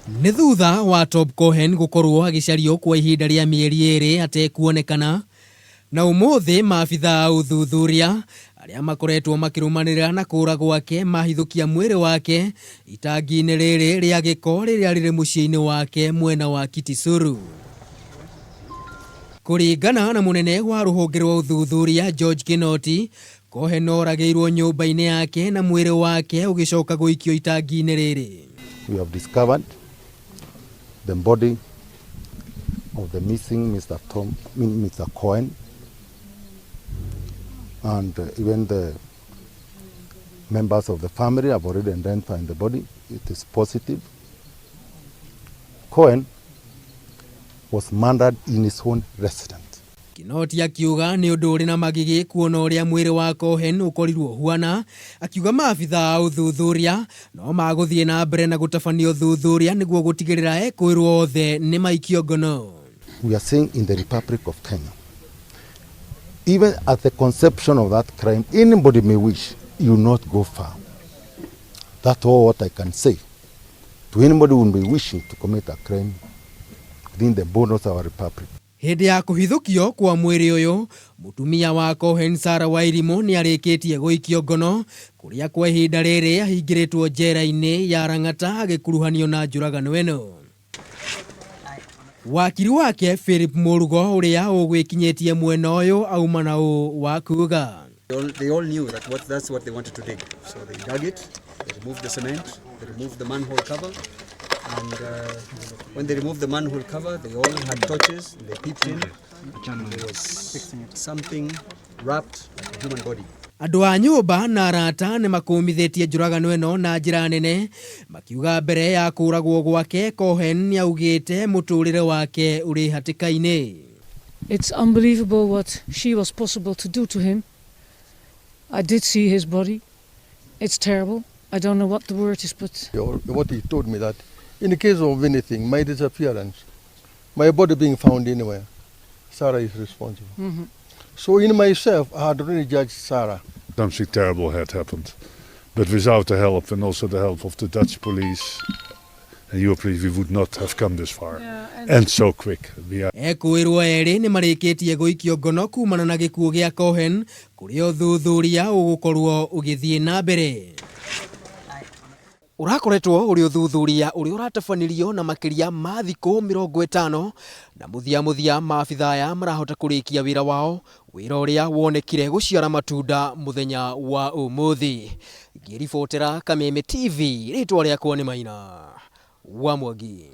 Nĩ thutha wa Top Cohen gukorwo agicario kwa ihinda rĩa mĩeri ĩrĩ atekuonekana, na umuthi maabitha a uthuthuria aria makoretwo makirumanira na kũra gwake mahithukia mwĩrĩ wake itangi-ini rĩrĩ rĩa gĩko rĩrĩa rĩrĩ mucii-ini wake mwena wa Kitsuru. Kũringana na munene wa rũhonge rwa uthuthuria George Kinoti, Cohen oragĩirwo nyũmba-inĩ yake na mwĩrĩ wake ũgicoka gũikio itangi-ini rĩrĩ. We have discovered the body of the missing Mr. Cohen, and even the members of the family have already identified the body. It is positive. Cohen was murdered in his own residence. Kinoti akiuga ni undu uri na magigi kuona uria mwiri wa Cohen ukorirwo huana, akiuga maabitha a uthuthuria no maguthie na mbere na gutafanio uthuthuria niguo gutigirira ekwirwo othe ni maikio ngono. We are saying in the Republic of Kenya, even at the conception of that crime, anybody may wish, you not go far. That's all what I can say to anybody who will be wishing to commit a crime within the borders of our republic. Hindi ya kuhithukio kwa mwiri uyu, mutumia wa Cohen Sarah Wairimu ni arikitie guikio ngono kuria kwa ihinda riri ahingiritwo njera-ini ya Rang'ata agikuruhanio na njuragano eno. Wakiri wake Philip Murugo uria ugwikinyetie mwena uyu auma na wa kuga. They all knew that that's what they wanted to dig. So they dug it, they removed the cement, they removed the manhole cover, and when they removed the manhole cover, they all had torches, they peeped in. There was something wrapped like a human body. Andu a nyumba na arata ni makumithitie njuragano eno na njira nene, makiuga mbere ya kuragwo gwake Cohen ni augite muturire wake uri hatikaine. It's unbelievable what she was possible to do to him. I did see his body. It's terrible. I don't know what the word is, but what he told me, that in the case of anything, my disappearance, my body being found anywhere, Sarah is responsible. So in myself, I had already judged Sarah. Something terrible had happened, but without the help and also the help of the Dutch police and your police, we would not have come this far, and so quick. Ekwirwo eri ni marikitie guikio ngono kumana na gikuo gia Cohen kuria uthuthuria ugukorwo ugithie na mbere. Urakoretwo uri uthuthuria uri uratafanirio na makiria ma thikũ 50 na muthia maabitha aya marahota kurikia wira wao, wira uria wonekire guciara matunda muthenya wa umuthi. Ngiribotera Kameme TV, ritwa riakwa ni Maina wa Mwangi.